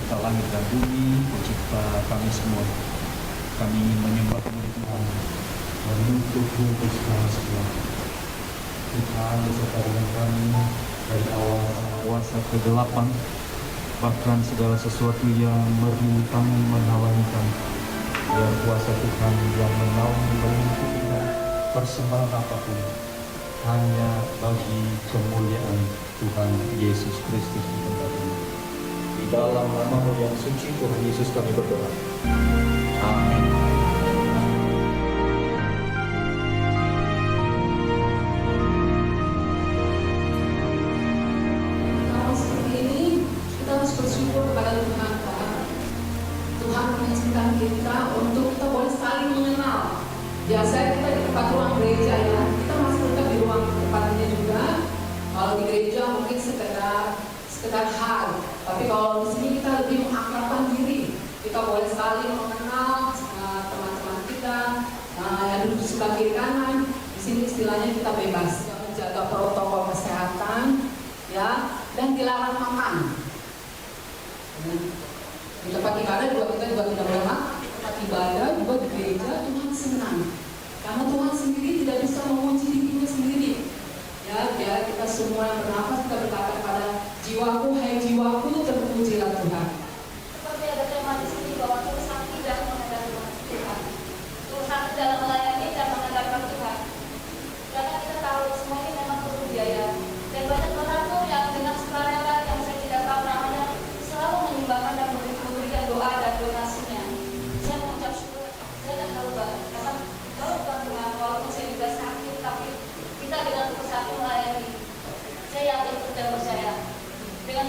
pencipta langit dan bumi, pencipta kami semua. Kami ingin menyembah-Mu Tuhan, menuntut-Mu segala Tuhan beserta dengan kami dari awal kuasa kegelapan, bahkan segala sesuatu yang merintang menghalangi kami. Biar kuasa Tuhan yang menaungi mengikuti kita, persembahan apapun hanya bagi kemuliaan Tuhan Yesus Kristus di tempat ini. Di dalam nama-Mu yang suci Tuhan Yesus kami berdoa. Amin. Kalau seperti ini, kita harus bersyukur kepada Tuhan, Pak. Tuhan mengizinkan kita untuk kita boleh saling mengenal. Biasanya kita di tempat ruang gereja ya, kita masih tetap di ruang tempatnya juga. Kalau di gereja mungkin sekedar hal, tapi kalau di sini kita lebih mengakrabkan diri. Kita boleh saling mengenal teman-teman kita yang duduk di sebelah kiri kanan. Di sini istilahnya kita bebas menjaga protokol kesehatan, ya, dan dilarang makan. Di tempat ibadah kita juga tidak boleh makan. Tempat ibadah juga di gereja Tuhan senang, karena Tuhan sendiri tidak bisa menguji dirinya sendiri. Ya, biar kita semua yang bernafas kita berkata kepada jiwaku, hai jiwaku, terpujilah Tuhan. Seperti ada tema di sini bahwa Tuhan tidak mengandalkan Tuhan. Tuhan dalam melayani dan mengandalkan Tuhan. Karena kita tahu semua ini memang perlu biaya. Dan banyak orang tuh yang dengan sukarela yang saya tidak tahu namanya selalu menyumbangkan dan memberikan doa dan donasinya. Saya mengucap syukur. Saya tidak tahu banget. Karena kalau bukan Tuhan, walaupun saya juga sakit, tapi kita dengan tulus hati melayani. Saya yakin dan percaya dengan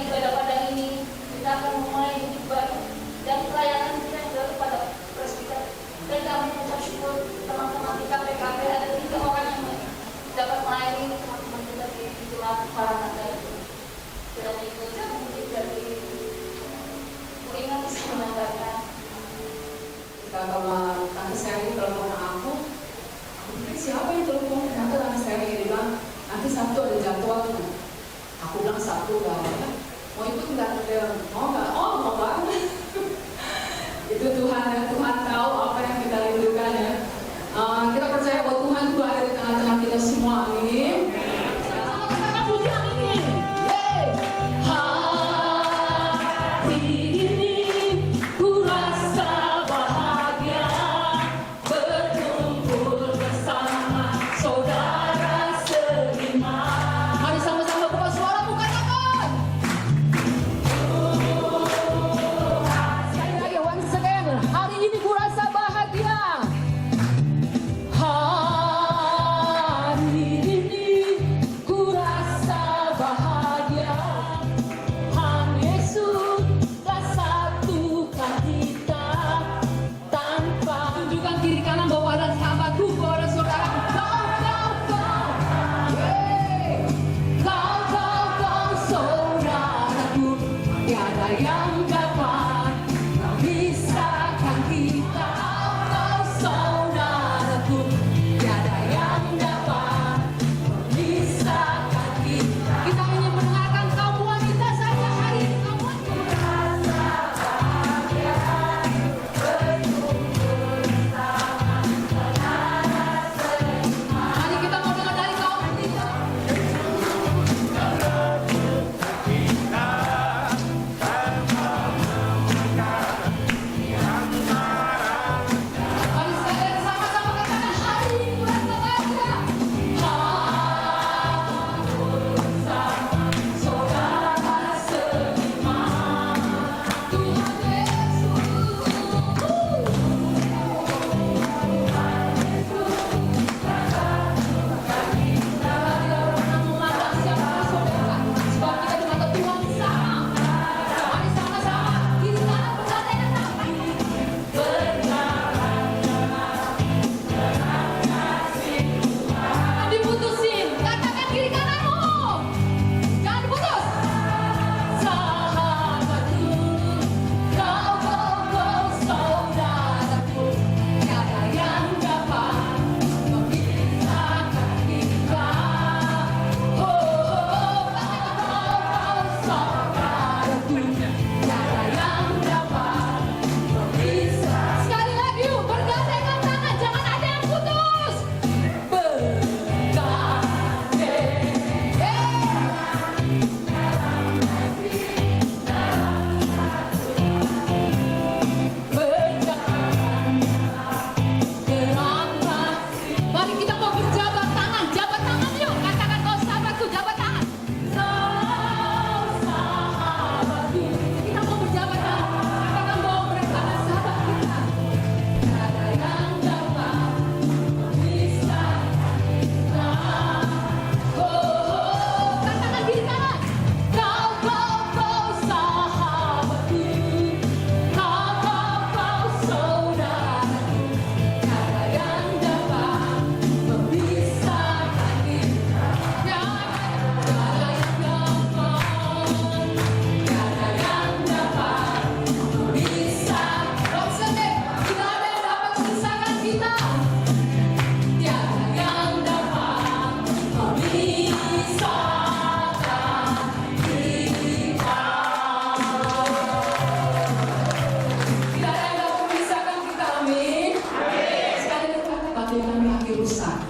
hati kami akhir rusak.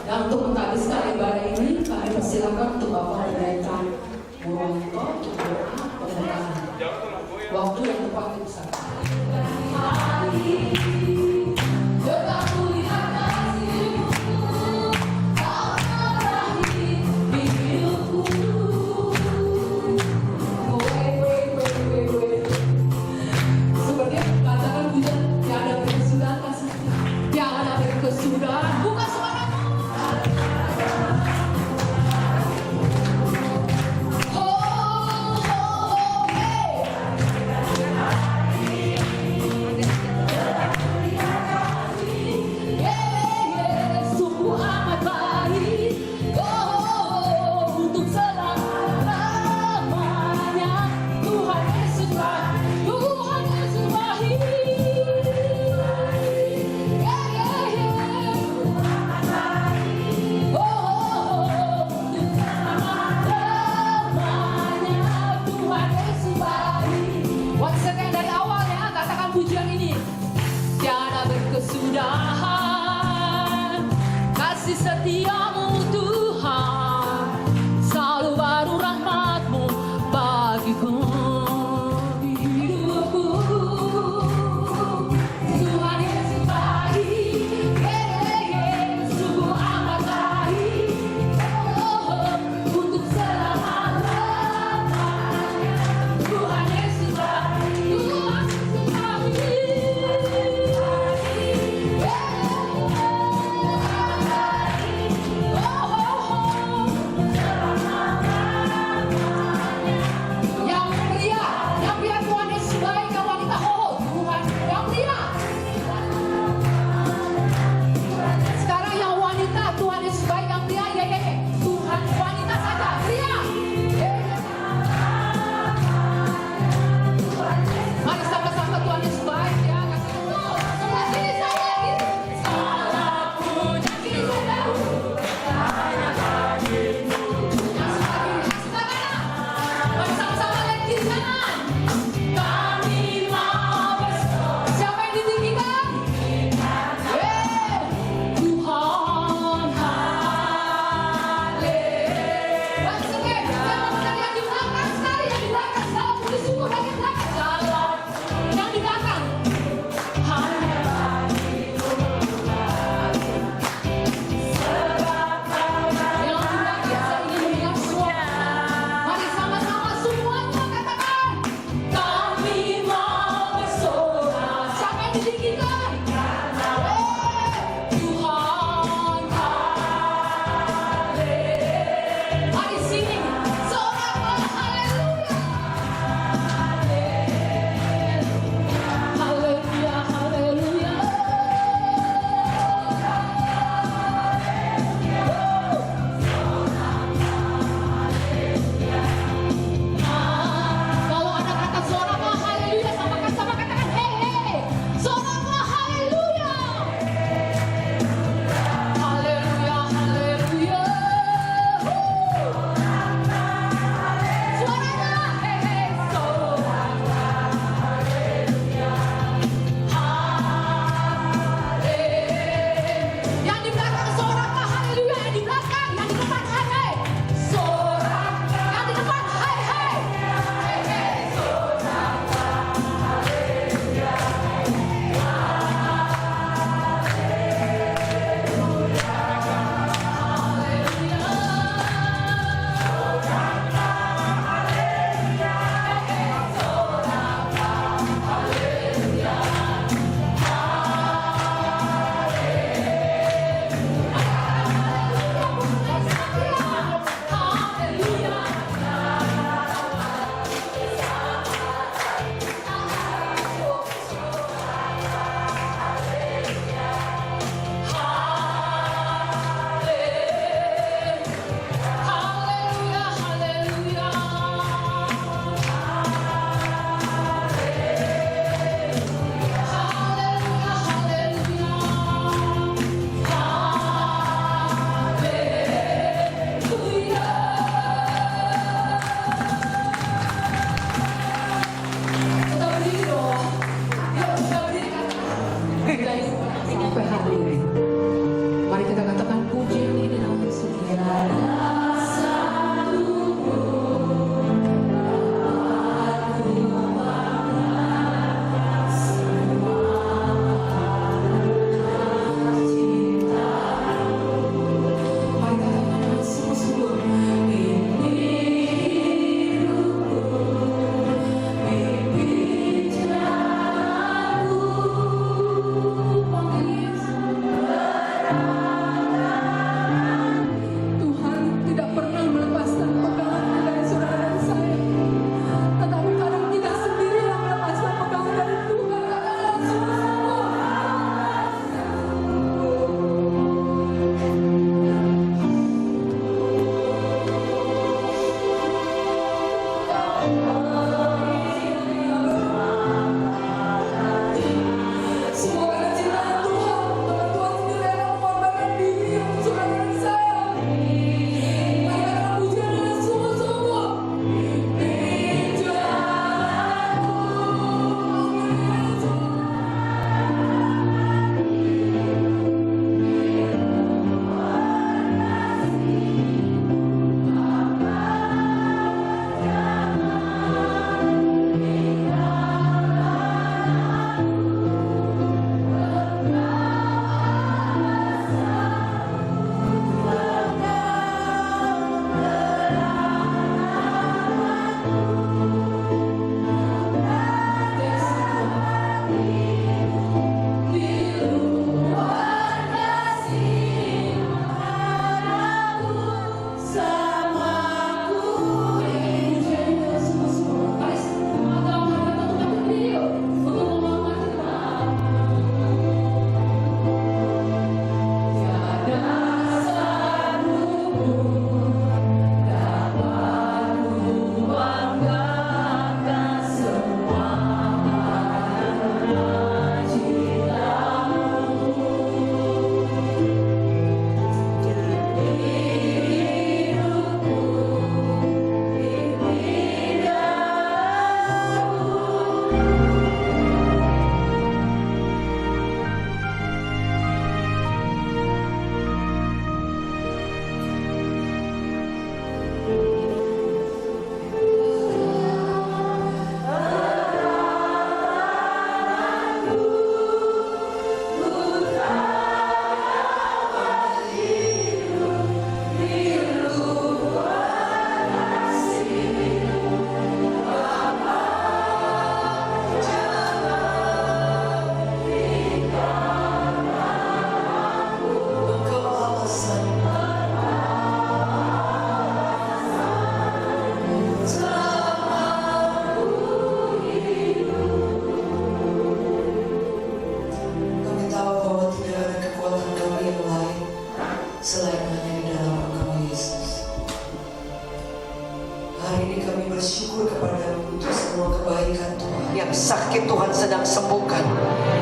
Dan untuk menghabiskan ibadah ini, kami persilakan untuk Bapak Pendeta Murwanto untuk doa pembukaan. Waktu yang tepat itu saja. selain hanya di dalam nama Yesus. Hari ini kami bersyukur kepada-Mu untuk semua kebaikan Tuhan. Yang sakit Tuhan sedang sembuhkan,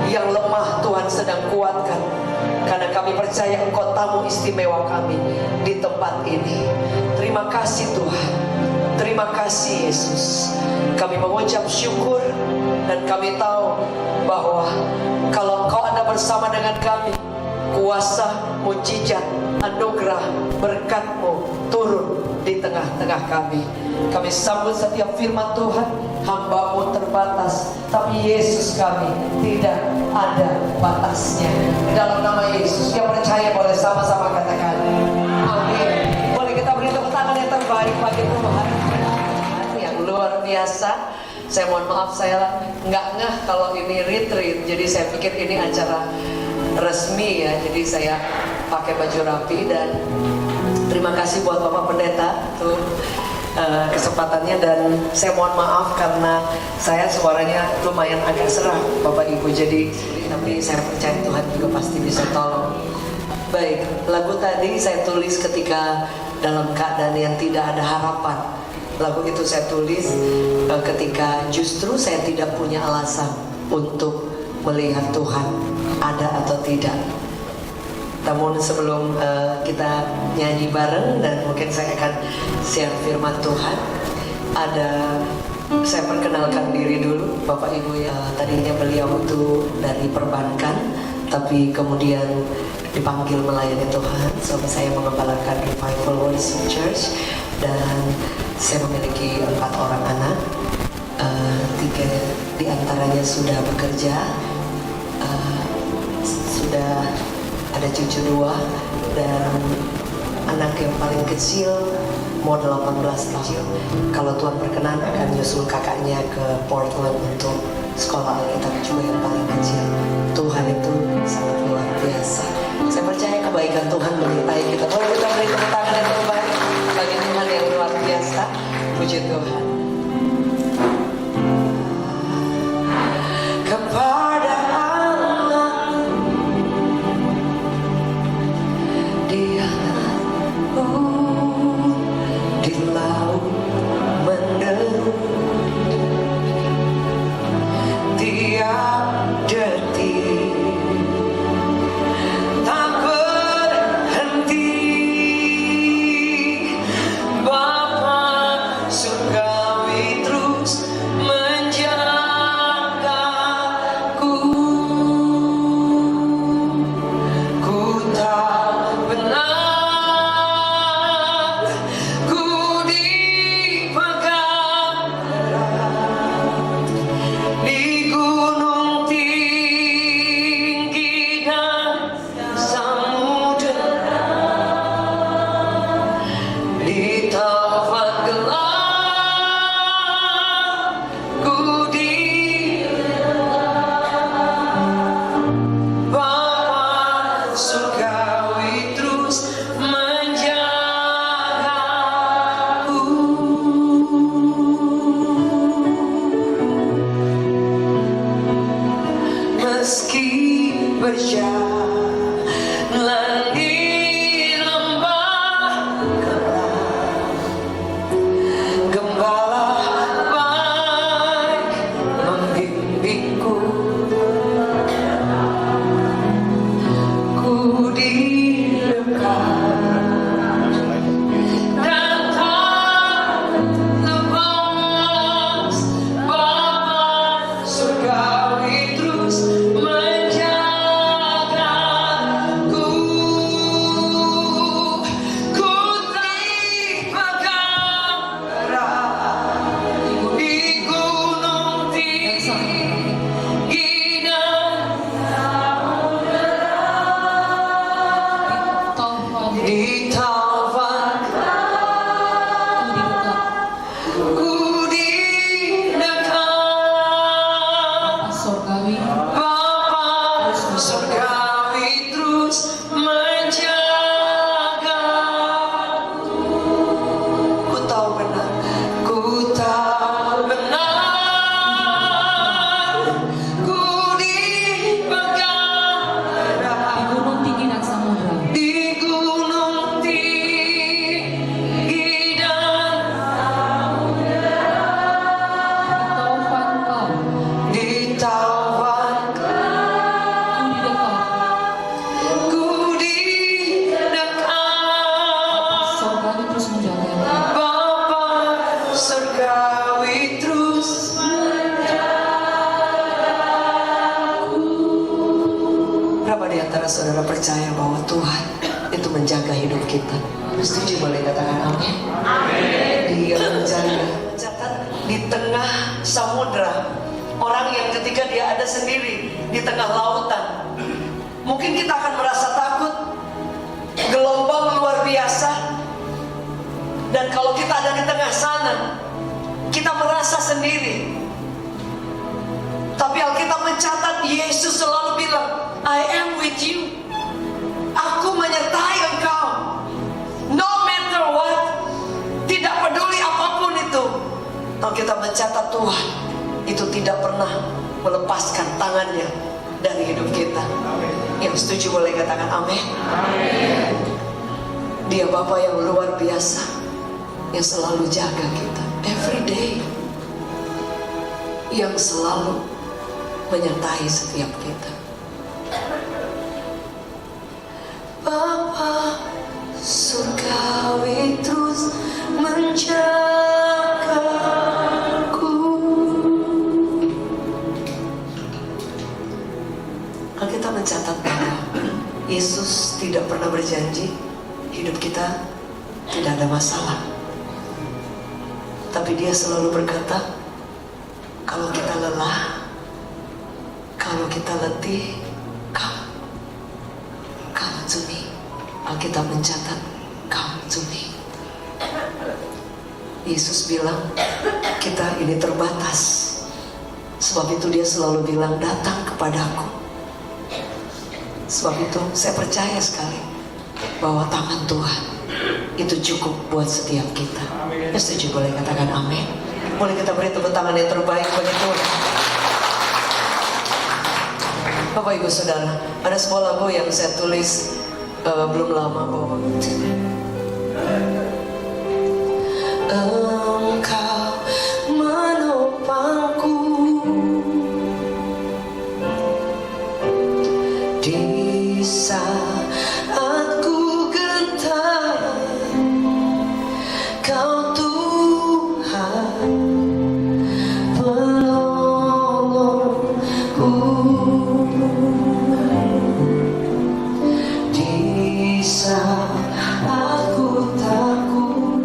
yang lemah Tuhan sedang kuatkan. Karena kami percaya Engkau tamu istimewa kami di tempat ini. Terima kasih Tuhan. Terima kasih Yesus. Kami mengucap syukur dan kami tahu bahwa kalau Engkau ada bersama dengan kami, kuasa, mujizat, anugerah, berkat-Mu turun di tengah-tengah kami. Kami sambut setiap firman Tuhan. Hamba-Mu terbatas, tapi Yesus kami tidak ada batasnya. Di dalam nama Yesus, yang percaya boleh sama-sama katakan amin. Boleh kita beri tepuk tangan yang terbaik bagi Tuhan yang luar biasa. Saya mohon maaf, saya nggak ngeh kalau ini retreat, jadi saya pikir ini acara resmi ya. Jadi saya pakai baju rapi dan terima kasih buat Bapak Pendeta tuh kesempatannya, dan saya mohon maaf karena saya suaranya lumayan agak serak Bapak Ibu, jadi tapi saya percaya Tuhan juga pasti bisa tolong. Baik, lagu tadi saya tulis ketika dalam keadaan yang tidak ada harapan. Lagu itu saya tulis ketika justru saya tidak punya alasan untuk melihat Tuhan ada atau tidak. Namun sebelum kita nyanyi bareng dan mungkin saya akan share firman Tuhan, saya perkenalkan diri dulu. Bapak Ibu ya, tadinya beliau itu dari perbankan, tapi kemudian dipanggil melayani Tuhan. So saya mengembalakan Revival Worship Church dan saya memiliki 4 orang anak. 3 diantaranya sudah bekerja, sudah ada cucu 2, dan anak yang paling kecil mau 18 kecil. Kalau Tuhan berkenan akan nyusul kakaknya ke Portland untuk sekolah Alkitab juga yang paling kecil. Tuhan itu sangat luar biasa. Saya percaya kebaikan Tuhan menyertai kita. Boleh kita beri tepuk tangan yang terbaik bagi Tuhan yang luar biasa. Puji Tuhan. Kepada di laut menderu, tiap detik tak berhenti. Bapa surgawi terus menjagaku. Ku tahu benar di gunung percaya bahwa Tuhan itu menjaga hidup kita. Setuju? Boleh katakan amin? Dia menjaga. Catat, di tengah samudra, orang yang ketika dia ada sendiri di tengah lautan, mungkin kita akan merasa takut, gelombang luar biasa. Dan kalau kita ada di tengah sana, kita merasa sendiri. Tapi Alkitab mencatat Yesus selalu bilang, I am with you. Aku menyertai engkau. No matter what. Tidak peduli apapun itu. Alkitab mencatat Tuhan itu tidak pernah melepaskan tangannya dari hidup kita. Yang setuju boleh katakan amin. Dia Bapa yang luar biasa, yang selalu jaga kita every day, yang selalu menyertai setiap kita. Bapa surgawi terus menjagaku. Alkitab mencatat bahwa Yesus tidak pernah berjanji hidup kita tidak ada masalah. Tapi dia selalu berkata, kalau kita lelah, kalau kita letih, come to me. Alkitab mencatat, come to me. Yesus bilang, kita ini terbatas. Sebab itu dia selalu bilang, datang kepadaku. Sebab itu saya percaya sekali bahwa tangan Tuhan itu cukup buat setiap kita. Ya setuju boleh katakan amin. Boleh kita beri tepuk tangan yang terbaik bagi Tuhan. Bapak Ibu Saudara, ada sebuah lagu yang saya tulis belum lama bahwa Engkau menopangku di saat ku gentar. Kau Tuhan penolongku di saat ku takut.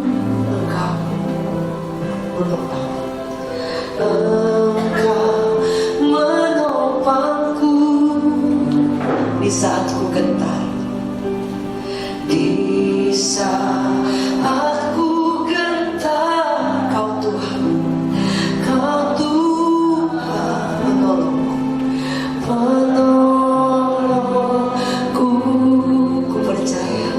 Engkau menopangku di saat ku gentar, di saat ku gentar. Kau Tuhan penolongku, penolongku. Ku percaya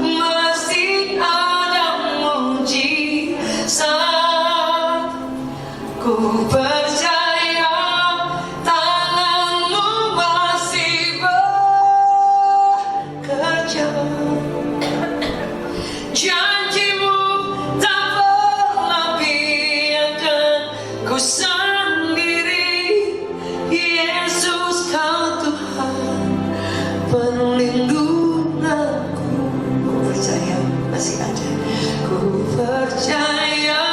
masih ada mujizat. Ku percaya tanganmu masih bekerja. Janjimu tak pernah biarkan ku sendiri. Yesus kau Tuhan perlindunganku. Ku percaya masih ada. Ku percaya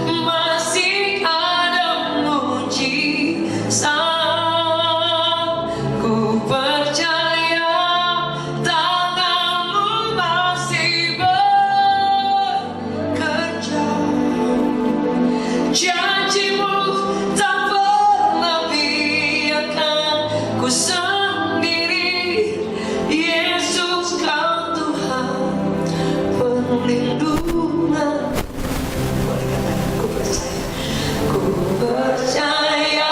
masih ada mujizat. Ku percaya tanganmu masih bekerja. Janjimu tak pernah biarkan ku sendiri. Yesus kau Tuhan perlindungan. Boleh katakan ku percaya. Ku percaya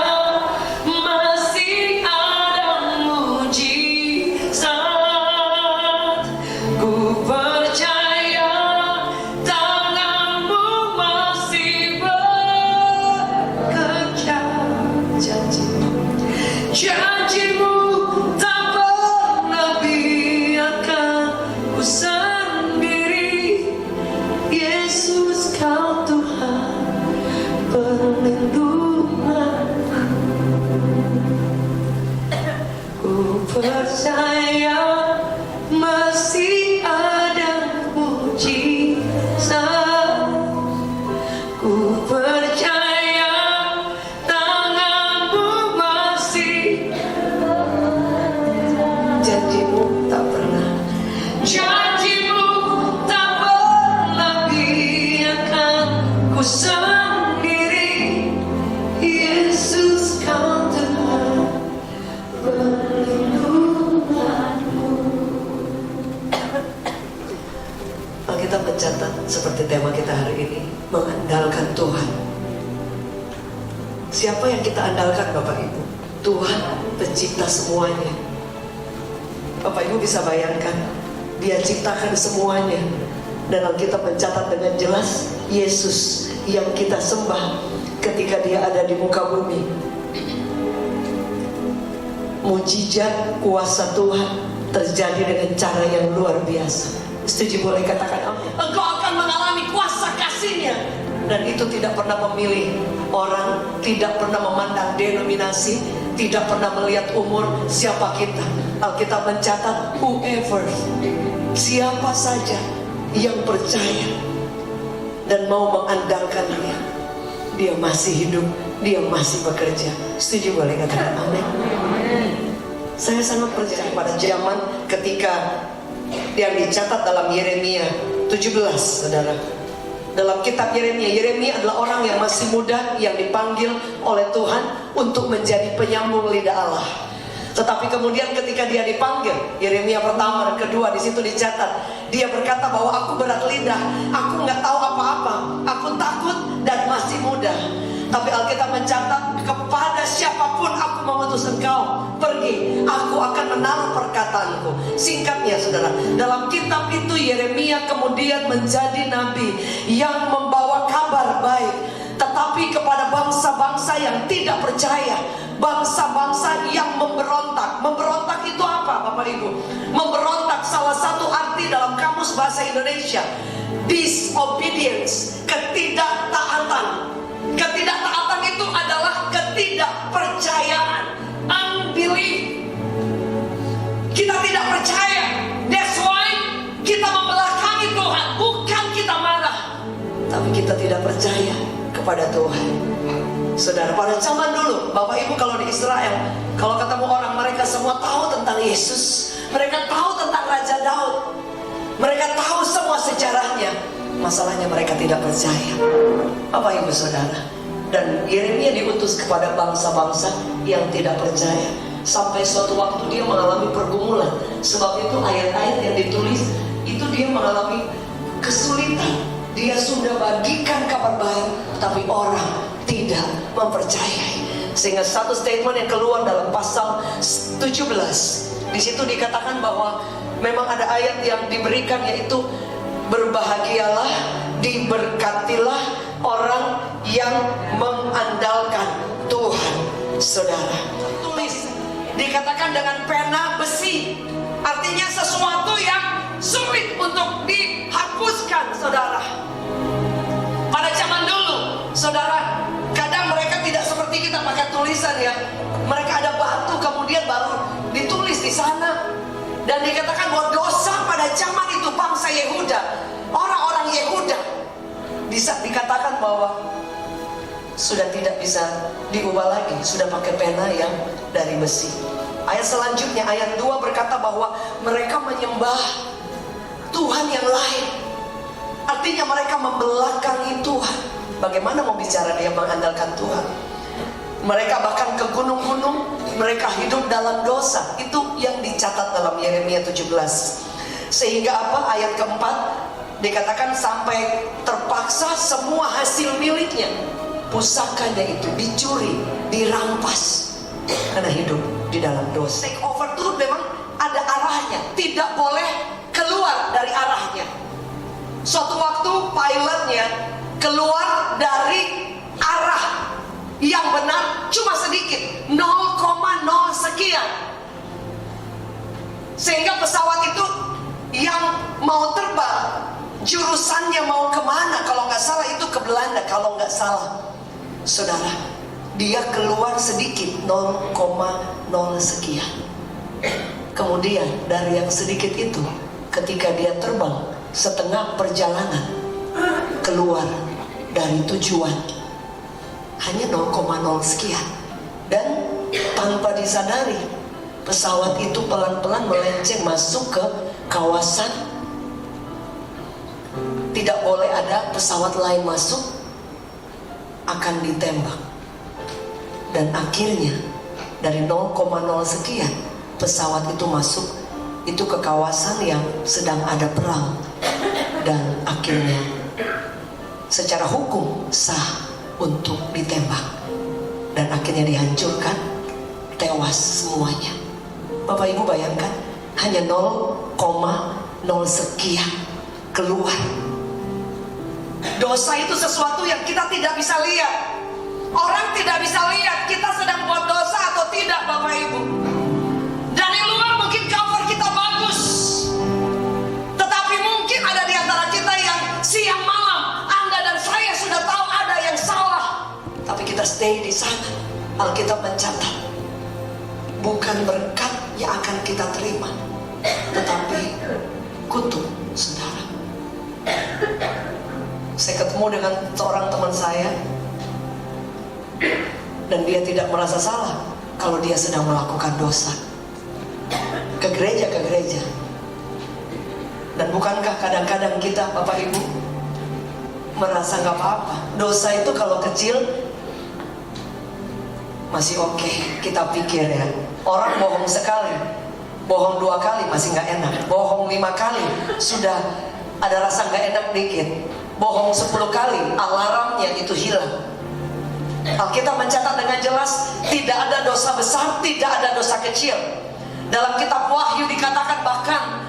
masih ada mujizat. Ku percaya tanganmu masih bekerja. Janjimu tak pernah biarkan ku sendiri. Yesus kau Tuhan perlindungan. Ku percaya masih ada mujizat. Ku percaya tanganmu masih seperti tema kita hari ini, mengandalkan Tuhan. Siapa yang kita andalkan Bapak Ibu? Tuhan pencipta semuanya. Bapak Ibu bisa bayangkan, Dia ciptakan semuanya. Dan Alkitab mencatat dengan jelas, Yesus yang kita sembah ketika Dia ada di muka bumi, mujizat kuasa Tuhan terjadi dengan cara yang luar biasa. Setuju, boleh katakan amin. Engkau akan mengalami kuasa kasih-Nya. Dan itu tidak pernah memilih orang, tidak pernah memandang denominasi, tidak pernah melihat umur siapa kita. Alkitab mencatat whoever, siapa saja yang percaya dan mau mengandalkan Dia, Dia masih hidup, Dia masih bekerja. Setuju, boleh katakan amin. Saya sangat percaya pada zaman ketika yang dicatat dalam Yeremia 17, saudara. Dalam kitab Yeremia, Yeremia adalah orang yang masih muda, yang dipanggil oleh Tuhan untuk menjadi penyambung lidah Allah. Tetapi kemudian ketika dia dipanggil, Yeremia pertama dan kedua, di situ dicatat, dia berkata bahwa aku berat lidah, aku nggak tahu apa-apa, aku takut dan masih muda. Tapi Alkitab mencatat, kepada siapapun aku mengutus engkau pergi, aku akan menaruh perkataanku. Singkatnya saudara, dalam kitab itu Yeremia kemudian menjadi nabi yang membawa kabar baik, tetapi kepada bangsa-bangsa yang tidak percaya, bangsa-bangsa yang memberontak. Memberontak itu apa Bapak Ibu? Memberontak, salah satu arti dalam kamus bahasa Indonesia, disobedience, ketidaktaatan. Ketidaktaatan itu adalah ketidakpercayaan, unbelief. Kita tidak percaya, that's why kita membelakangi Tuhan. Bukan kita marah, tapi kita tidak percaya kepada Tuhan. Saudara, pada zaman dulu, Bapak Ibu kalau di Israel, kalau ketemu orang, mereka semua tahu tentang Yesus, mereka tahu tentang Raja Daud, mereka tahu semua sejarahnya. Masalahnya mereka tidak percaya, Bapak Ibu Saudara. Dan Yeremia diutus kepada bangsa-bangsa yang tidak percaya. Sampai suatu waktu dia mengalami pergumulan. Sebab itu ayat-ayat yang ditulis itu dia mengalami kesulitan. Dia sudah bagikan kabar baik, tapi orang tidak mempercayai. Sehingga satu statement yang keluar dalam pasal 17, di situ dikatakan bahwa memang ada ayat yang diberikan, yaitu berbahagialah, diberkatilah orang yang mengandalkan Tuhan. Saudara, tulis, dikatakan dengan pena besi, artinya sesuatu yang sulit untuk dihapuskan. Saudara, pada zaman dulu, saudara, kadang mereka tidak seperti kita pakai tulisan ya. Mereka ada batu kemudian baru ditulis di sana. Dan dikatakan bahwa dosa pada zaman itu bangsa Yehuda, orang-orang Yehuda, bisa dikatakan bahwa sudah tidak bisa diubah lagi, sudah pakai pena yang dari besi. Ayat selanjutnya, ayat 2 berkata bahwa mereka menyembah Tuhan yang lain. Artinya mereka membelakangi Tuhan. Bagaimana mau bicara dia mengandalkan Tuhan? Mereka bahkan ke gunung-gunung, mereka hidup dalam dosa. Itu yang dicatat dalam Yeremia 17. Sehingga apa? Ayat keempat dikatakan sampai terpaksa semua hasil miliknya, pusakanya itu dicuri, dirampas, karena hidup di dalam dosa. Take over itu memang ada arahnya, tidak boleh keluar dari arahnya. Suatu waktu pilotnya keluar dari arah yang benar cuma sedikit, 0,0 sekian. Sehingga pesawat itu yang mau terbang, jurusannya mau kemana? Kalau nggak salah itu ke Belanda, kalau nggak salah. Saudara, dia keluar sedikit, 0,0 sekian. Kemudian dari yang sedikit itu, ketika dia terbang setengah perjalanan keluar dari tujuan, hanya 0,0 sekian. Dan tanpa disadari, pesawat itu pelan-pelan melenceng masuk ke kawasan. Tidak boleh ada pesawat lain masuk, akan ditembak. Dan akhirnya dari 0,0 sekian pesawat itu masuk itu ke kawasan yang sedang ada perang, dan akhirnya secara hukum sah untuk ditembak. Dan akhirnya dihancurkan, tewas semuanya. Bapak Ibu bayangkan, hanya 0,0 sekian keluar. Dosa itu sesuatu yang kita tidak bisa lihat. Orang tidak bisa lihat kita sedang buat dosa atau tidak, Bapak Ibu. Dari luar mungkin cover kita bagus, tetapi mungkin ada di antara kita yang siang malam Anda dan saya sudah tahu ada yang salah, tapi kita stay di sana. Alkitab mencatat, bukan berkat yang akan kita terima, tetapi kutuk, saudara. Saya ketemu dengan seorang teman saya, dan dia tidak merasa salah kalau dia sedang melakukan dosa. Ke gereja. Dan bukankah kadang-kadang kita, Bapak Ibu, merasa gak apa-apa? Dosa itu kalau kecil masih oke, kita pikir ya. Orang bohong sekali, bohong 2 kali masih gak enak. Bohong 5 kali sudah ada rasa gak enak dikit. Bohong 10 kali, alarmnya itu hilang. Alkitab mencatat dengan jelas, tidak ada dosa besar, tidak ada dosa kecil. Dalam kitab Wahyu dikatakan bahkan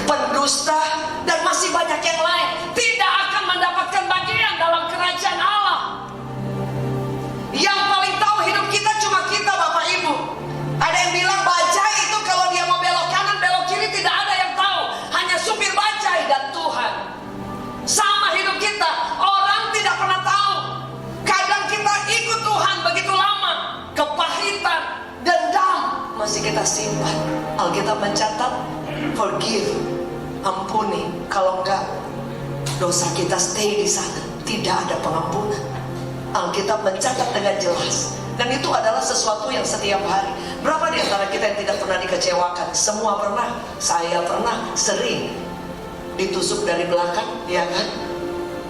pendusta dan masih banyak yang lain tidak akan mendapatkan bagian dalam kerajaan Allah. Yang paling tahu hidup kita cuma kita, Bapak Ibu. Ada yang bilang bajai itu kalau dia mau belok kanan belok kiri tidak ada yang tahu, hanya supir bajai dan Tuhan. Sama hidup kita, orang tidak pernah tahu. Kadang kita ikut Tuhan begitu lama, kepahitan, dendam masih kita simpan. Alkitab mencatat, forgive, ampuni. Kalau enggak, dosa kita stay di sana, tidak ada pengampunan. Alkitab mencatat dengan jelas, dan itu adalah sesuatu yang setiap hari. Berapa di antara kita yang tidak pernah dikecewakan? Semua pernah. Saya pernah, sering ditusuk dari belakang, ya kan?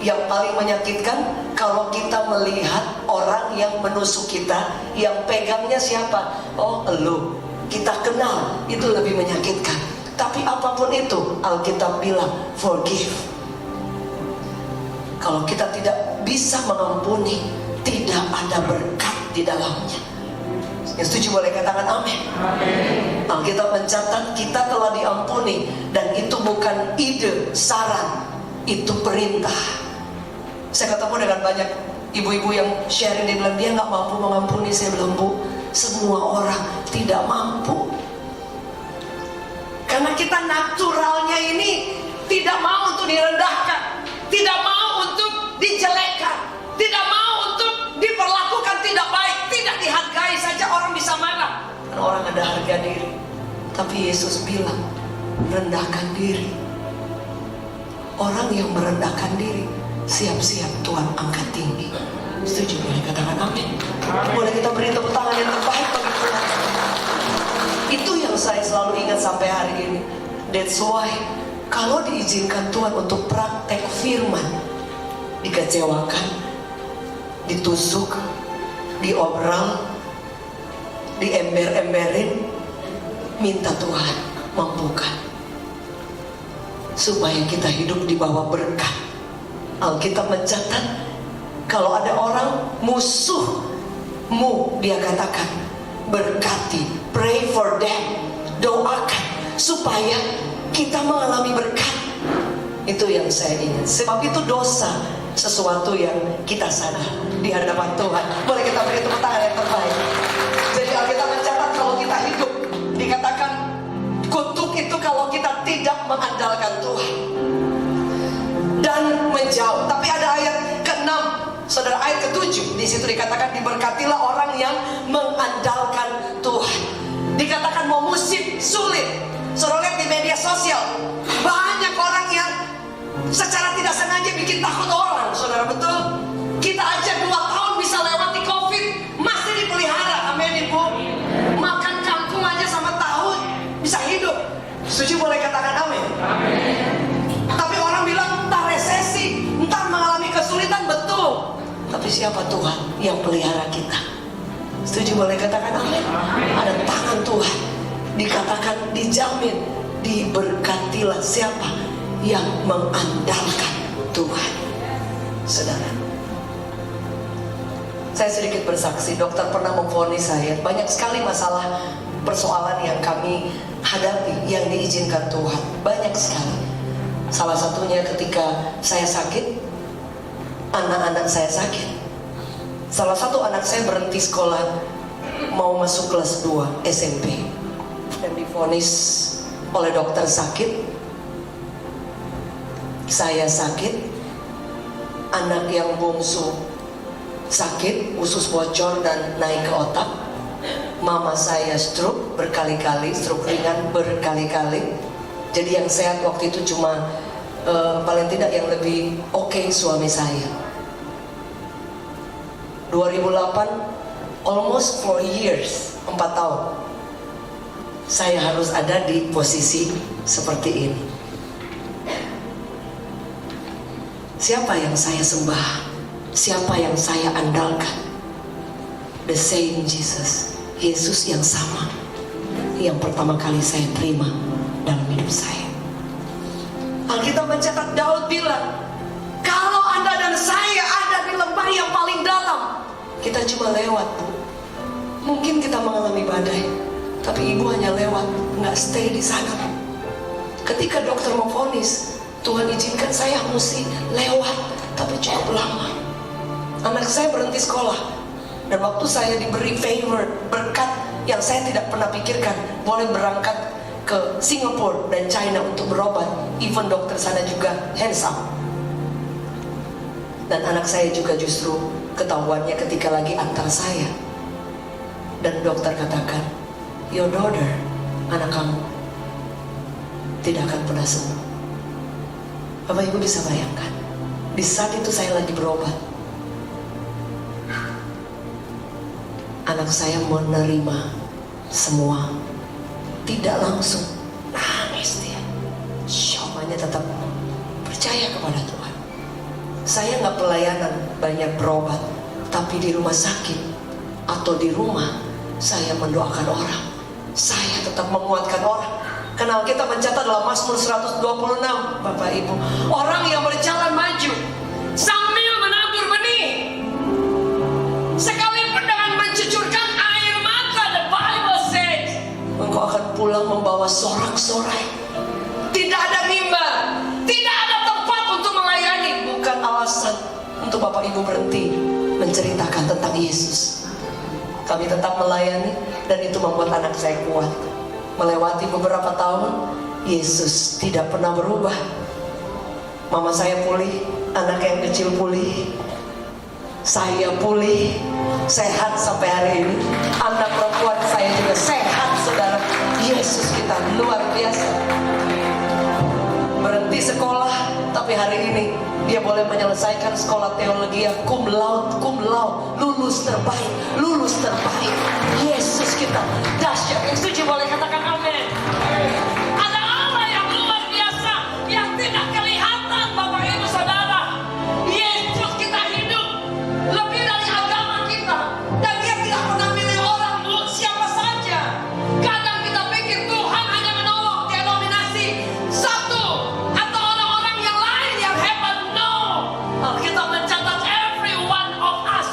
Yang paling menyakitkan kalau kita melihat orang yang menusuk kita, yang pegangnya siapa? Oh, elu. Kita kenal, itu lebih menyakitkan. Tapi apapun itu, Alkitab bilang forgive. Kalau kita tidak bisa mengampuni, tidak ada berkat di dalamnya. Yang setuju boleh katakan amin. Alkitab mencatat kita telah diampuni, dan itu bukan ide, saran, itu perintah. Saya ketemu dengan banyak ibu-ibu yang sharing, dia bilang dia nggak mampu mengampuni. Saya bilang, Bu, semua orang tidak mampu. Karena kita naturalnya ini tidak mau untuk direndahkan, tidak mau untuk dijelekkan, tidak mau untuk diperlakukan tidak baik, tidak dihargai saja. Orang bisa marah karena orang ada harga diri. Tapi Yesus bilang, rendahkan diri. Orang yang merendahkan diri, siap-siap Tuhan angkat tinggi. Setuju? Boleh katakan amin. Boleh kita beri tepuk tangan yang terbaik bagi Tuhan. Itu yang saya selalu ingat sampai hari ini. That's why kalau diizinkan Tuhan untuk praktek firman, dikecewakan, ditusuk, diobral, diember-emberin, minta Tuhan mampukan supaya kita hidup di bawah berkat. Alkitab mencatat, kalau ada orang musuhmu, dia katakan berkati, pray for them, doakan supaya kita mengalami berkat. Itu yang saya ingat. Sebab itu dosa sesuatu yang kita sadar di hadapan Tuhan. Boleh kita beri tepuk tangan yang terbaik. Jadi Alkitab mencatat kalau kita hidup, dikatakan kutuk itu kalau kita tidak mengandalkan Tuhan dan menjauh. Tapi ada ayat ke-6, saudara, ayat ke-7. Di situ dikatakan diberkatilah orang yang mengandalkan Tuhan. Dikatakan mau musim sulit. Saudara lihat di media sosial, banyak orang yang secara tidak sengaja bikin takut orang. Saudara, betul? Kita aja 2 tahun bisa lewati COVID, masih dipelihara. Amin, Ibu. Makan kangkung aja sama tahu bisa hidup. Setuju? Boleh katakan amin. Tapi orang bilang entar resesi, entar mengalami kesulitan. Betul. Tapi siapa Tuhan yang pelihara kita? Setuju? Boleh katakan amin. Ada tangan Tuhan. Dikatakan dijamin, diberkatilah siapa yang mengandalkan Tuhan. saudara. Saya sedikit bersaksi, dokter pernah memvonis saya banyak sekali masalah persoalan yang kami hadapi yang diizinkan Tuhan, banyak sekali. Salah satunya ketika saya sakit, anak-anak saya sakit. Salah satu anak saya berhenti sekolah, mau masuk kelas 2 SMP, dan divonis oleh dokter sakit. Saya sakit, anak yang bungsu sakit, usus bocor dan naik ke otak. Mama saya stroke berkali-kali, stroke ringan berkali-kali. Jadi yang sehat waktu itu cuma paling tidak yang lebih oke suami saya. 2008, almost 4 years, 4 tahun, saya harus ada di posisi seperti ini. Siapa yang saya sembah? Siapa yang saya andalkan? The same Jesus, Yesus yang sama, yang pertama kali saya terima dalam hidup saya. Alkitab mencatat Daud bilang, kalau Anda dan saya ada di lembah yang paling dalam, kita cuma lewat, Bu. Mungkin kita mengalami badai, tapi Ibu hanya lewat, nggak stay di sana, Bu. Ketika dokter memvonis, Tuhan izinkan saya mesti lewat, tapi cukup lama. Anak saya berhenti sekolah, dan waktu saya diberi favor, berkat yang saya tidak pernah pikirkan, boleh berangkat ke Singapura dan China untuk berobat. Even dokter sana juga hands up. Dan anak saya juga justru ketahuannya ketika lagi antar saya, dan dokter katakan, your daughter, anak kamu tidak akan pernah sembuh. Bapak Ibu bisa bayangkan, di saat itu saya lagi berobat, anak saya menerima semua, tidak langsung nangis dia, syomanya tetap percaya kepada Tuhan. Saya nggak pelayanan banyak berobat, tapi di rumah sakit atau di rumah saya mendoakan orang, saya tetap menguatkan orang. Karena kita mencatat dalam Mazmur 126, Bapak Ibu, orang yang berjalan maju sambil menabur benih, sekalipun dengan mencucurkan air mata, the Bible says, engkau akan pulang membawa sorak-sorai. Tidak ada mimbar, tidak ada tempat untuk melayani. Bukan alasan untuk Bapak Ibu berhenti menceritakan tentang Yesus. Kami tetap melayani, dan itu membuat anak saya kuat. Melewati beberapa tahun, Yesus tidak pernah berubah. Mama saya pulih, anak yang kecil pulih, saya pulih, sehat sampai hari ini. Anak perempuan saya juga sehat, saudara. Yesus kita luar biasa. Berhenti sekolah, tapi hari ini dia boleh menyelesaikan sekolah teologi yang cum laude, lulus terbaik, lulus terbaik. Yesus kita dahsyat. Yang setuju boleh katakan amin. Ada Allah yang luar biasa, yang tidak kelihatan, Bapak Ibu Saudara. Yesus kita hidup lebih dari agama kita, dan dia tidak pernah pilih orang, siapa saja. Kadang kita pikir Tuhan hanya menolong denominasi satu atau orang-orang yang lain yang hebat. No, Alkitab mencatat every one of us,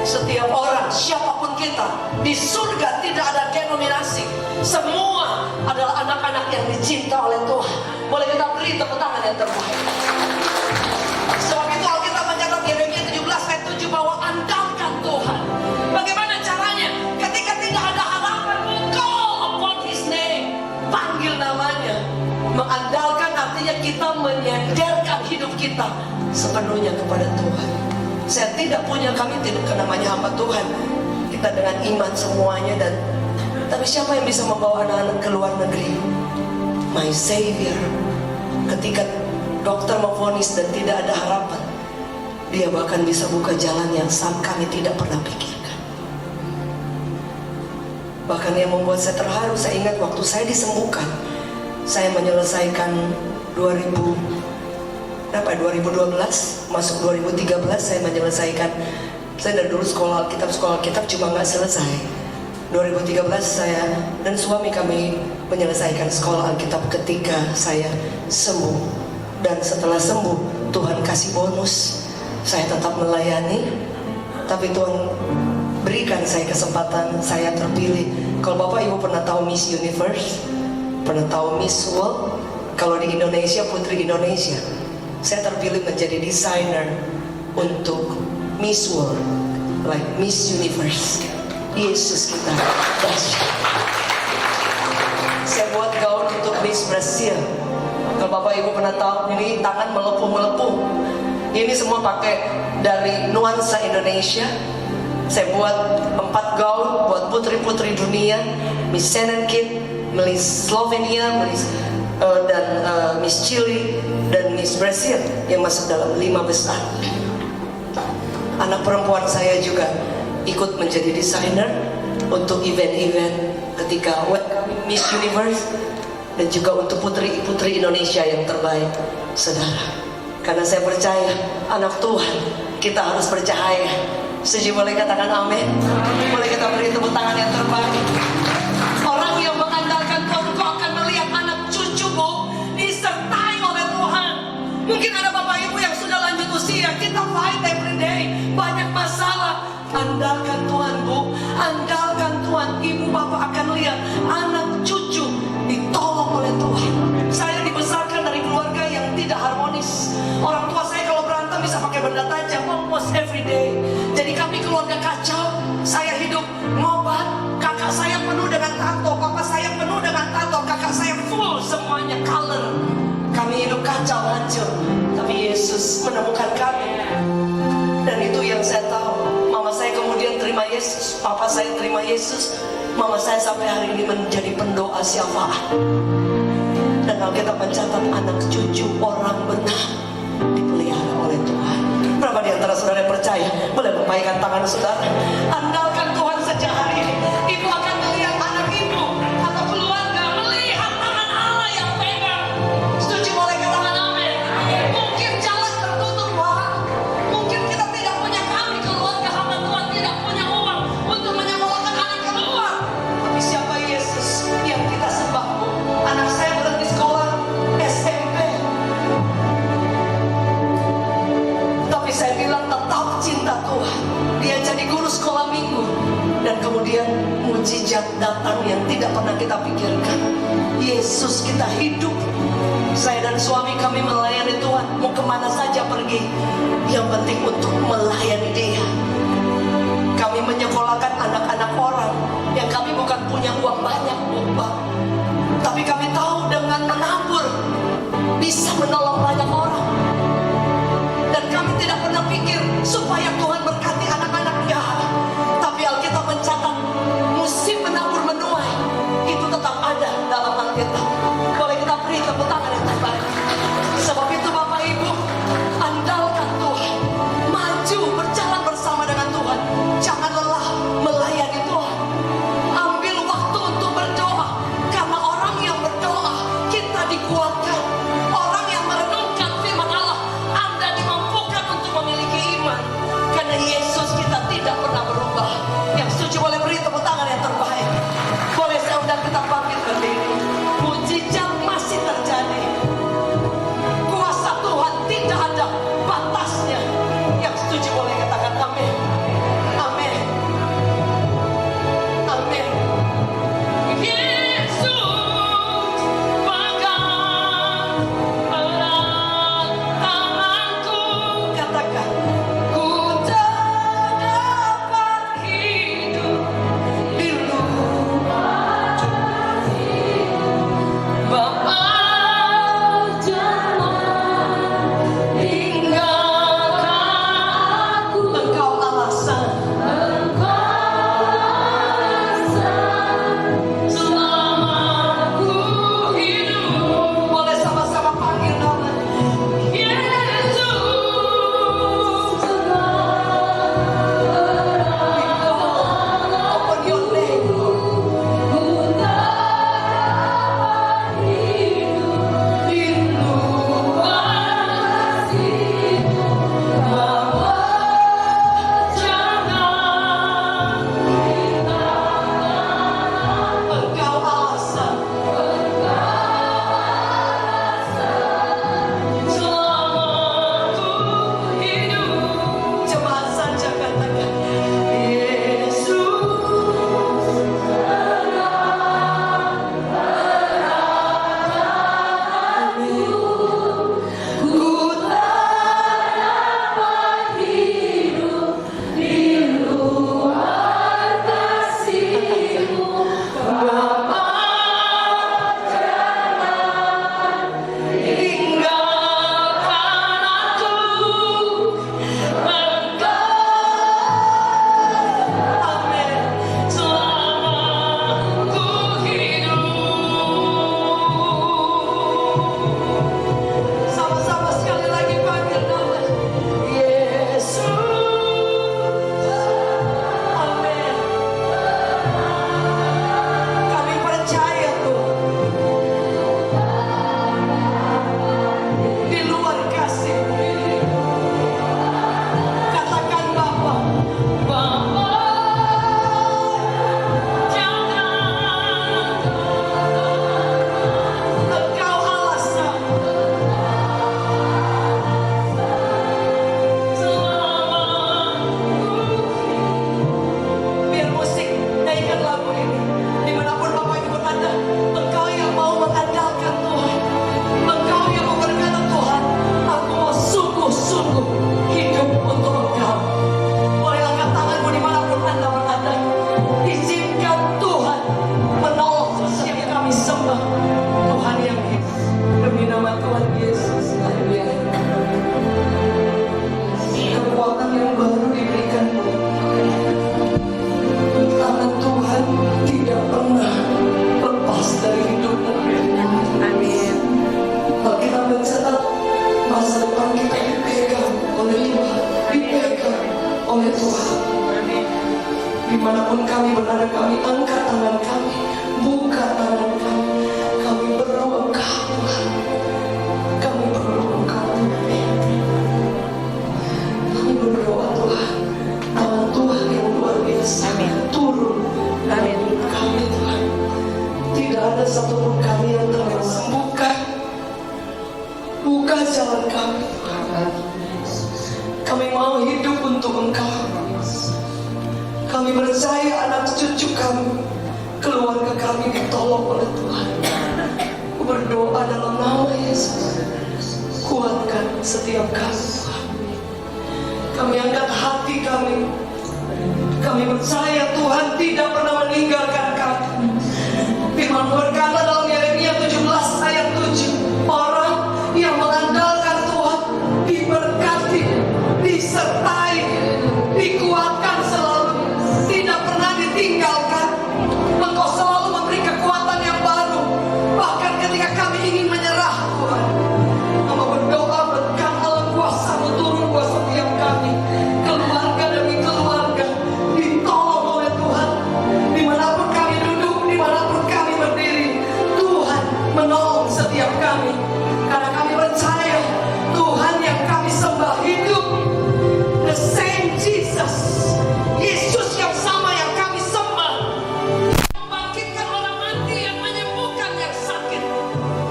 setiap orang, siapapun kita, di surga tidak ada denominasi. Semua adalah anak-anak yang dicinta oleh Tuhan. Boleh kita beri tepuk tangan yang terbaik. Sebab itu Alkitab mencatat Yeremia 17 ayat 7 bahwa andalkan Tuhan. Bagaimana caranya? Ketika tidak ada harapan, call upon His name, panggil namanya. Mengandalkan artinya kita menyandarkan hidup kita sepenuhnya kepada Tuhan. Saya tidak punya, kami tidak namanya hamba Tuhan. Kita dengan iman semuanya, dan tapi siapa yang bisa membawa anak-anak ke luar negeri? My Savior. Ketika dokter memvonis dan tidak ada harapan, dia bahkan bisa buka jalan yang kami tidak pernah pikirkan. Bahkan yang membuat saya terharu, saya ingat waktu saya disembuhkan, saya menyelesaikan 2012 masuk 2013, saya menyelesaikan. Saya dari dulu sekolah Alkitab cuma nggak selesai. 2013 saya dan suami kami menyelesaikan sekolah Alkitab ketika saya sembuh. Dan setelah sembuh, Tuhan kasih bonus. saya tetap melayani. Tapi Tuhan berikan saya kesempatan, saya terpilih. Kalau Bapak Ibu pernah tahu Miss Universe, pernah tahu Miss World, kalau di Indonesia Putri Indonesia, saya terpilih menjadi desainer untuk Miss World, like Miss Universe. Yesus kita dahsyat. Saya buat gaun untuk Miss Brazil. Kalau Bapak Ibu pernah tahu, ini tangan melepuh-melepuh. Ini semua pakai dari nuansa Indonesia. Saya buat 4 gaun buat putri-putri dunia, Miss Senenkid, Miss Slovenia, Miss Chile, dan Miss Brazil yang masuk dalam 5 besar. Anak perempuan saya juga ikut menjadi desainer untuk event-event ketika Miss Universe, dan juga untuk putri-putri Indonesia yang terbaik, saudara. Karena saya percaya anak Tuhan kita harus bercahaya. Setuju? Boleh katakan amin? Boleh kita beri tepuk tangan yang terbaik. Orang yang mengandalkan Tuhan, kau akan melihat anak cucumu disertai oleh Tuhan. Mungkin ada Bapak Ibu yang sudah lanjut usia, kita fight every day, banyak masalah. Andalkan Tuhan, Bu, andalkan Tuhan. Ibu bapak akan lihat anak cucu ditolong oleh Tuhan. Saya dibesarkan dari keluarga yang tidak harmonis. Orang tua saya kalau berantem bisa pakai benda tajam almost every day. Jadi kami keluarga kacau. Saya hidup ngobat. Kakak saya penuh dengan tato, papa saya penuh dengan tato, kakak saya full semuanya color. Kami hidup kacau hancur. Tapi Yesus menemukan kami. Dan itu yang saya tahu. Mama saya kemudian terima Yesus, papa saya terima Yesus. Mama saya sampai hari ini menjadi pendoa syafaat. Dan Alkitab mencatat anak cucu orang benar dipelihara oleh Tuhan. Berapa di antara saudara yang percaya? Boleh lambaikan tangan saudara. Andalkan Tuhan sejak hari ini. Ibu akan melihat anak ibu atau keluarga melihat tangan Allah yang pegang. Setuju? Boleh katakan amin. Mungkin jalan tertutup, Pak. Mungkin kita tidak punya, kami keluarga hamba Tuhan tidak punya uang untuk menyekolahkan anak keluar. Tapi siapa Yesus yang kita sembah? Anak saya berhenti sekolah SMP. Tapi saya bilang tetap cinta Tuhan. Dia jadi guru sekolah minggu. Dan kemudian mujizat datang yang tidak pernah kita pikirkan. Yesus kita hidup. Saya dan suami kami melayani Tuhan. Mau kemana saja pergi, yang penting untuk melayani Dia. Kami menyekolahkan anak-anak orang yang kami bukan punya uang banyak, Bapak. Tapi kami tahu dengan menabur bisa menolong banyak orang. Dan kami tidak pernah pikir supaya Tuhan berkati anak-anak, enggak. Tapi Alkitab mencatat musim menabur menuai itu tetap ada dalam Alkitab. Boleh kita beri tepuk tangan yang terbaik. Sebab itu Bapak Ibu, andalkan Tuhan, maju berjalan bersama dengan Tuhan. Jangan lelah melayani Tuhan. Ambil waktu untuk berdoa, karena orang yang berdoa kita dikuatkan. Orang yang merenungkan firman Allah, Anda dimampukan untuk memiliki iman. Karena Yesus kita tidak pernah berubah. Yang setuju boleh beri tepuk tangan yang terbaik. Boleh saya undang kita bangkit berdiri. Puji dalam nama Yesus, kuatkan setiap kami Tuhan. Kami angkat hati kami. Kami percaya Tuhan tidak pernah meninggalkan kami. Firman berkata dalam Yeremia 17 ayat 7, orang yang mengandalkan Tuhan diberkati, disertai, dikuatkan selalu, tidak pernah ditinggalkan. Engkau selalu memberi kekuatan yang baru. Bahkan ketika kami ingin menyerah Tuhan, Hamba berdoa berkat alam kuasa-Mu turun buat setiap kami, keluarga demi keluarga, ditolong oleh Tuhan. Dimanapun kami duduk, dimanapun kami berdiri, Tuhan menolong setiap kami. Karena kami percaya Tuhan yang kami sembah hidup, the same Jesus, Yesus yang sama yang kami sembah, membangkitkan orang mati, yang menyembuhkan yang sakit.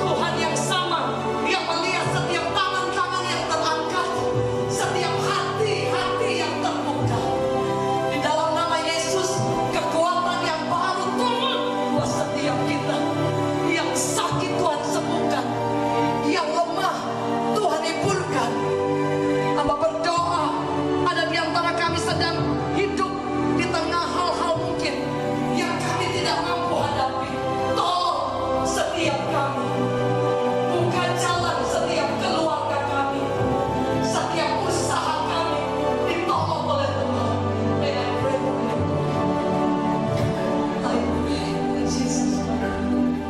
Tuhan yang sama yang melihat setiap tangan-tangan yang terangkat, setiap hati-hati yang terbuka. Di dalam nama Yesus, kekuatan yang baru turun buat setiap kita. Yang sakit Tuhan sembuhkan, yang lemah Tuhan hiburkan. Hamba berdoa, ada di antara kami sedang hidup di tengah hal-hal mungkin yang kami tidak mampu hadapi. Tolong setiap kami, buka jalan setiap keluarga kami, setiap usaha kami ditolong oleh Tuhan. And I pray for you. I pray in Jesus' name.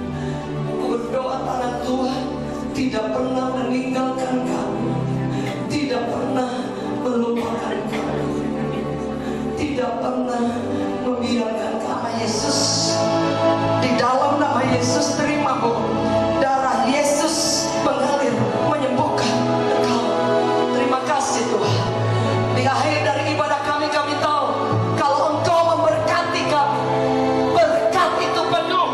Aku berdoa tangan Tuhan tidak pernah meninggalkan kami, tidak pernah melupakan kami, tidak pernah membiarkan kami. Yesus, di dalam nama Yesus terima Bu, darah Yesus mengalir menyembuhkan Engkau. Terima kasih Tuhan. Di akhir dari ibadah kami tahu kalau Engkau memberkati kami, berkat itu penuh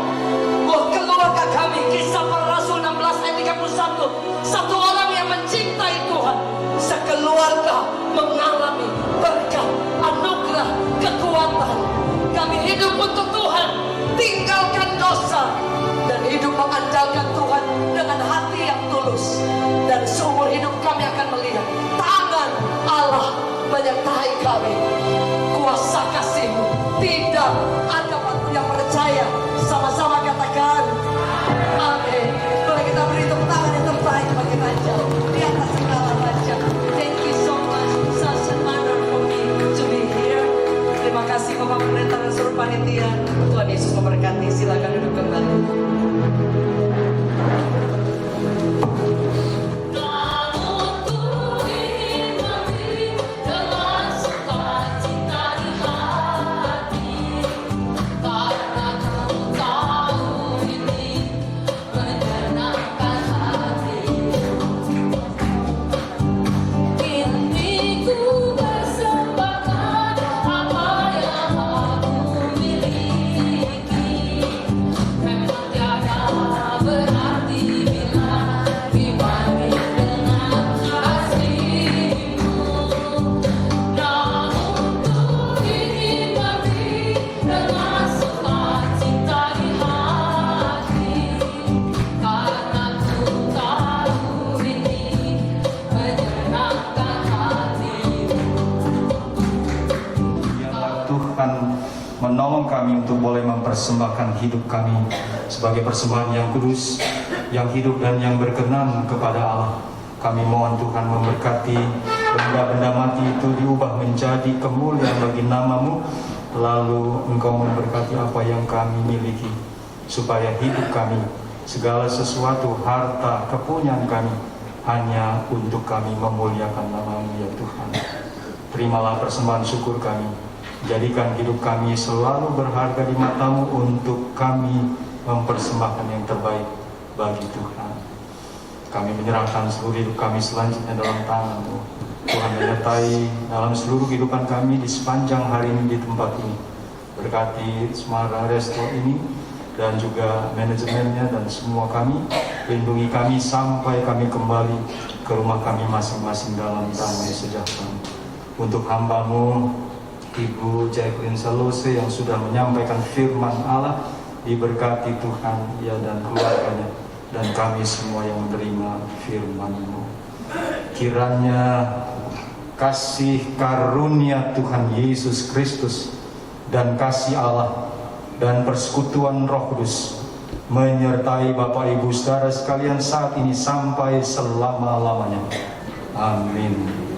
buat keluarga kami. Kisah para Rasul 16 ayat 31, satu orang yang mencintai Tuhan, sekeluarga mengalami berkat, anugerah, kekuatan. Kami hidup untuk Tuhan, tinggalkan dosa, dan hidup mengandalkan Tuhan dengan hati yang tulus. Dan seumur hidup kami akan melihat tangan Allah menyertai kami. Kuasa kasih-Mu tidak ada waktu yang percaya. Sama-sama katakan amin. Boleh kita beri tepuk tangan yang terbaik bagi Raja di atas segala raja. Thank you so much, such an honor for me to be here. Terima kasih Bapak Pendeta dan seluruh panitia. Tuhan Yesus memberkati. Silakan duduk kembali. Menolong kami untuk boleh mempersembahkan hidup kami sebagai persembahan yang kudus, yang hidup dan yang berkenan kepada Allah. Kami mohon Tuhan memberkati benda-benda mati itu diubah menjadi kemuliaan bagi nama-Mu, lalu Engkau memberkati apa yang kami miliki, supaya hidup kami, segala sesuatu, harta, kepunyaan kami hanya untuk kami memuliakan nama-Mu ya Tuhan. Terimalah persembahan syukur kami. Jadikan hidup kami selalu berharga di mata-Mu untuk kami mempersembahkan yang terbaik bagi Tuhan. Kami menyerahkan seluruh hidup kami selanjutnya dalam tangan-Mu. Tuhan menyertai dalam seluruh kehidupan kami di sepanjang hari ini di tempat ini. Berkati Semara Resto ini dan juga manajemennya dan semua kami. Lindungi kami sampai kami kembali ke rumah kami masing-masing dalam damai sejahtera. Untuk hamba-Mu Ibu Jacqueline Salose yang sudah menyampaikan firman Allah, diberkati Tuhan ia dan keluarganya. dan kami semua yang menerima firman-Mu. Kiranya kasih karunia Tuhan Yesus Kristus dan kasih Allah dan persekutuan Roh Kudus menyertai Bapak Ibu Saudara sekalian saat ini sampai selama-lamanya. Amin.